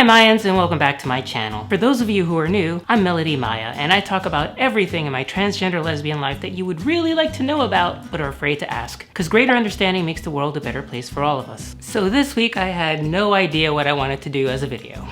Hi Mayans, and welcome back to my channel. For those of you who are new, I'm Melody Maia, and I talk about everything in my transgender lesbian life that you would really like to know about but are afraid to ask, because greater understanding makes the world a better place for all of us. So this week I had no idea what I wanted to do as a video.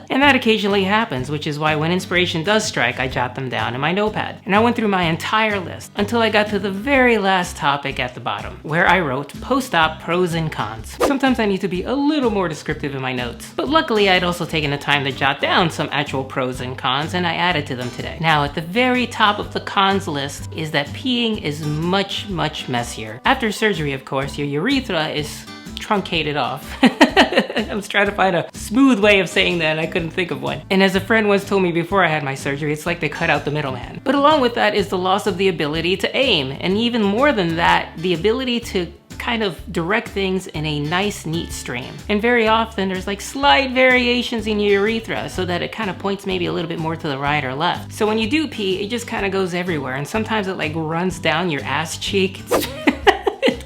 And that occasionally happens, which is why when inspiration does strike, I jot them down in my notepad. And I went through my entire list until I got to the very last topic at the bottom, where I wrote post-op pros and cons. Sometimes I need to be a little more descriptive in my notes, but luckily I'd also taken the time to jot down some actual pros and cons, and I added to them today. Now, at the very top of the cons list is that peeing is much messier. After surgery, of course, your urethra is truncated off. I was trying to find a smooth way of saying that and I couldn't think of one. And as a friend once told me before I had my surgery, it's like they cut out the middleman. But along with that is the loss of the ability to aim. And even more than that, the ability to kind of direct things in a nice, neat stream. And very often there's like slight variations in your urethra so that it kind of points maybe a little bit more to the right or left. So when you do pee, it just kind of goes everywhere. And sometimes it like runs down your ass cheek.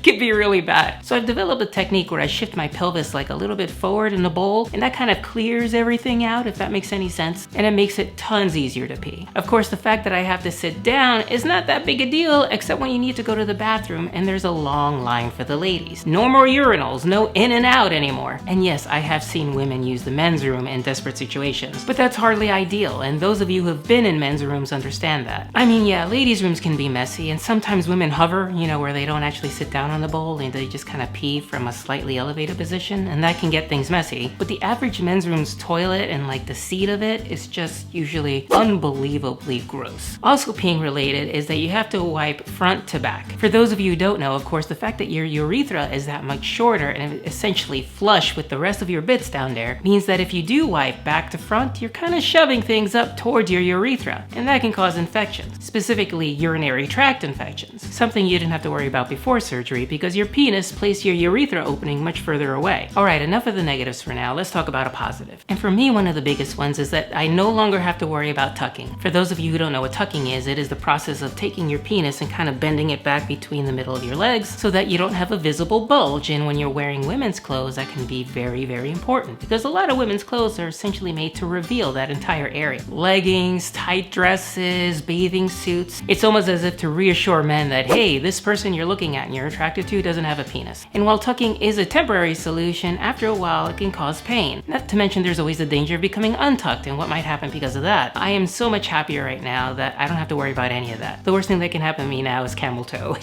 Can be really bad. So I've developed a technique where I shift my pelvis like a little bit forward in the bowl, and that kind of clears everything out, if that makes any sense, and it makes it tons easier to pee. Of course, the fact that I have to sit down is not that big a deal, except when you need to go to the bathroom and there's a long line for the ladies. No more urinals, no in and out anymore. And yes, I have seen women use the men's room in desperate situations, but that's hardly ideal, and those of you who have been in men's rooms understand that. I mean, yeah, ladies' rooms can be messy, and sometimes women hover, you know, where they don't actually sit down on the bowl and they just kind of pee from a slightly elevated position, and that can get things messy. But the average men's room's toilet and like the seat of it is just usually unbelievably gross. Also peeing related is that you have to wipe front to back. For those of you who don't know, of course, the fact that your urethra is that much shorter and essentially flush with the rest of your bits down there means that if you do wipe back to front, you're kind of shoving things up towards your urethra, and that can cause infections, specifically urinary tract infections, something you didn't have to worry about before surgery because your penis placed your urethra opening much further away. Alright, enough of the negatives for now, let's talk about a positive. And for me, one of the biggest ones is that I no longer have to worry about tucking. For those of you who don't know what tucking is, it is the process of taking your penis and kind of bending it back between the middle of your legs so that you don't have a visible bulge. And when you're wearing women's clothes, that can be very important because a lot of women's clothes are essentially made to reveal that entire area. Leggings, tight dresses, bathing suits. It's almost as if to reassure men that, hey, this person you're looking at and you're attracted to doesn't have a penis. And while tucking is a temporary solution, after a while it can cause pain. Not to mention there's always the danger of becoming untucked and what might happen because of that. I am so much happier right now that I don't have to worry about any of that. The worst thing that can happen to me now is camel toe.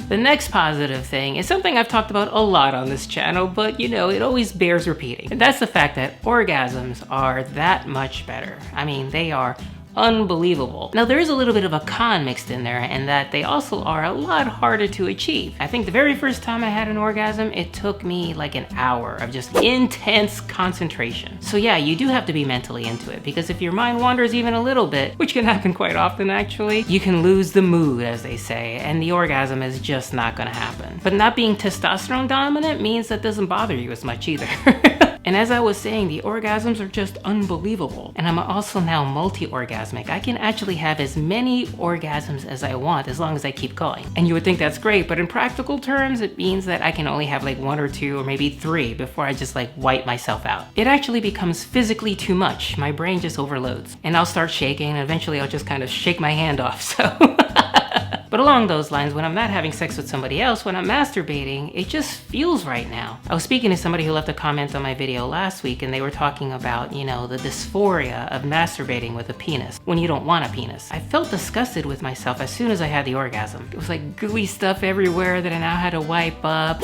The next positive thing is something I've talked about a lot on this channel, but you know, it always bears repeating. And that's the fact that orgasms are that much better. I mean, they are unbelievable. Now there is a little bit of a con mixed in there, and that they also are a lot harder to achieve. I think the very first time I had an orgasm, it took me like an hour of just intense concentration. So yeah, you do have to be mentally into it, because if your mind wanders even a little bit, which can happen quite often actually, you can lose the mood, as they say, and the orgasm is just not gonna happen. But not being testosterone dominant means that doesn't bother you as much either. And as I was saying, the orgasms are just unbelievable. And I'm also now multi-orgasmic. I can actually have as many orgasms as I want as long as I keep going. And you would think that's great, but in practical terms, it means that I can only have like 1 or 2 or maybe 3 before I just like wipe myself out. It actually becomes physically too much. My brain just overloads. And I'll start shaking, and eventually I'll just kind of shake my hand off, so. But along those lines, when I'm not having sex with somebody else, when I'm masturbating, it just feels right now. I was speaking to somebody who left a comment on my video last week, and they were talking about, you know, the dysphoria of masturbating with a penis when you don't want a penis. I felt disgusted with myself as soon as I had the orgasm. It was like gooey stuff everywhere that I now had to wipe up.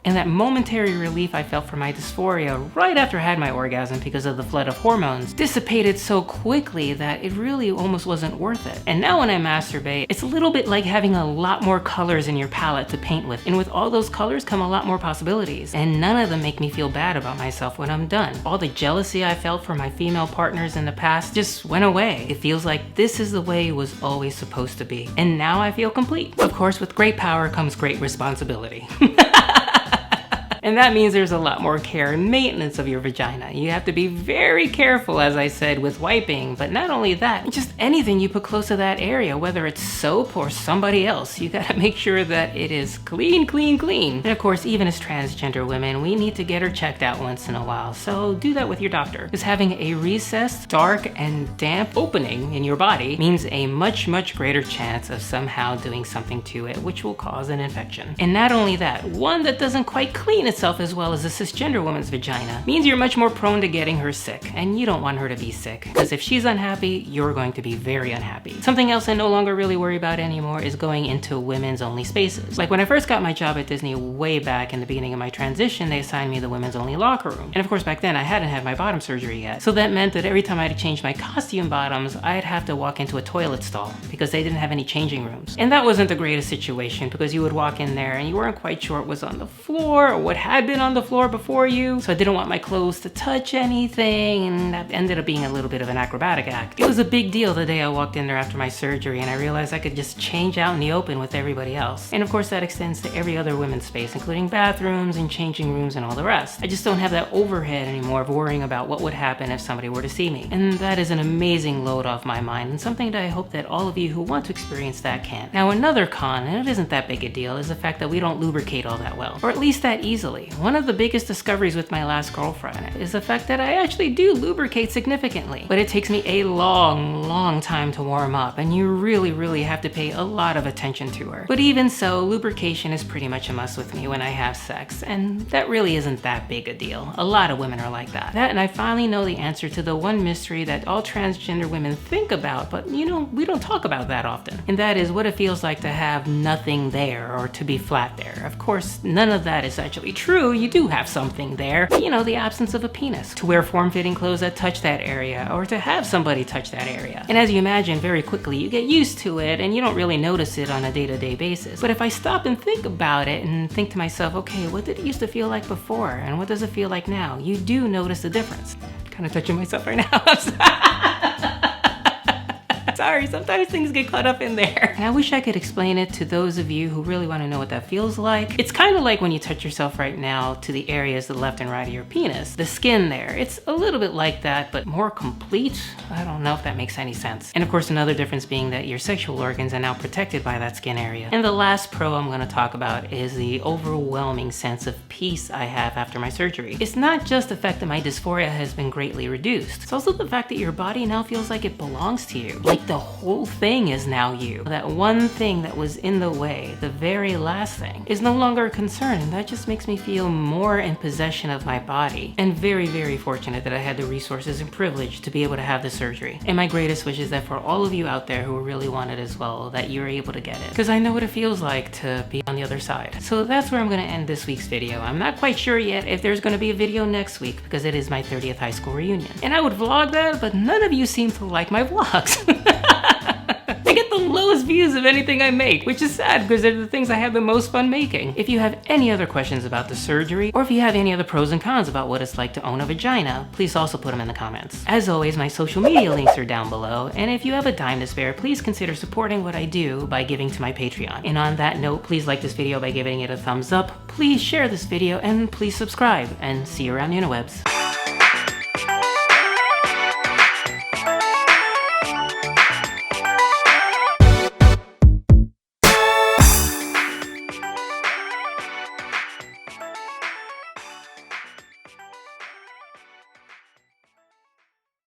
And that momentary relief I felt from my dysphoria right after I had my orgasm because of the flood of hormones dissipated so quickly that it really almost wasn't worth it. And now when I masturbate, it's a little bit like having a lot more colors in your palette to paint with. And with all those colors come a lot more possibilities. And none of them make me feel bad about myself when I'm done. All the jealousy I felt for my female partners in the past just went away. It feels like this is the way it was always supposed to be. And now I feel complete. Of course, with great power comes great responsibility. And that means there's a lot more care and maintenance of your vagina. You have to be very careful, as I said, with wiping, but not only that, just anything you put close to that area, whether it's soap or somebody else, you gotta make sure that it is clean, clean, clean. And of course, even as transgender women, we need to get her checked out once in a while, so do that with your doctor. Because having a recessed, dark, and damp opening in your body means a much, much greater chance of somehow doing something to it, which will cause an infection. And not only that, one that doesn't quite clean itself as well as a cisgender woman's vagina means you're much more prone to getting her sick, and you don't want her to be sick, because if she's unhappy, you're going to be very unhappy. Something else I no longer really worry about anymore is going into women's only spaces. Like when I first got my job at Disney way back in the beginning of my transition, they assigned me the women's only locker room. And of course back then I hadn't had my bottom surgery yet, so that meant that every time I had to change my costume bottoms, I'd have to walk into a toilet stall because they didn't have any changing rooms. And that wasn't the greatest situation because you would walk in there and you weren't quite sure what was on the floor or what had been on the floor before you, so I didn't want my clothes to touch anything, and that ended up being a little bit of an acrobatic act. It was a big deal the day I walked in there after my surgery and I realized I could just change out in the open with everybody else. And of course that extends to every other women's space, including bathrooms and changing rooms and all the rest. I just don't have that overhead anymore of worrying about what would happen if somebody were to see me. And that is an amazing load off my mind, and something that I hope that all of you who want to experience that can. Now another con, and it isn't that big a deal, is the fact that we don't lubricate all that well, or at least that easily. One of the biggest discoveries with my last girlfriend is the fact that I actually do lubricate significantly, but it takes me a long time to warm up, and you really have to pay a lot of attention to her. But even so, lubrication is pretty much a must with me when I have sex, and that really isn't that big a deal. A lot of women are like that. And I finally know the answer to the one mystery that all transgender women think about, but you know, we don't talk about that often. And that is what it feels like to have nothing there, or to be flat there. Of course, none of that is actually true. You do have something there, but, you know, the absence of a penis. To wear form-fitting clothes that touch that area, or to have somebody touch that area. And as you imagine, very quickly you get used to it and you don't really notice it on a day-to-day basis. But if I stop and think about it and think to myself, okay, what did it used to feel like before and what does it feel like now? You do notice the difference. Kind of touching myself right now. Sorry, sometimes things get caught up in there. And I wish I could explain it to those of you who really want to know what that feels like. It's kind of like when you touch yourself right now to the areas to the left and right of your penis. The skin there, it's a little bit like that, but more complete. I don't know if that makes any sense. And of course, another difference being that your sexual organs are now protected by that skin area. And the last pro I'm going to talk about is the overwhelming sense of peace I have after my surgery. It's not just the fact that my dysphoria has been greatly reduced. It's also the fact that your body now feels like it belongs to you. Like the whole thing is now you. That one thing that was in the way, the very last thing, is no longer a concern, and that just makes me feel more in possession of my body. And very fortunate that I had the resources and privilege to be able to have the surgery. And my greatest wish is that for all of you out there who really want it as well, that you're able to get it. Because I know what it feels like to be on the other side. So that's where I'm going to end this week's video. I'm not quite sure yet if there's going to be a video next week, because it is my 30th high school reunion. And I would vlog that, but none of you seem to like my vlogs. I get the lowest views of anything I make, which is sad because they're the things I have the most fun making. If you have any other questions about the surgery, or if you have any other pros and cons about what it's like to own a vagina, please also put them in the comments. As always, my social media links are down below, and if you have a dime to spare, please consider supporting what I do by giving to my Patreon. And on that note, please like this video by giving it a thumbs up, please share this video, and please subscribe, and see you around the interwebs.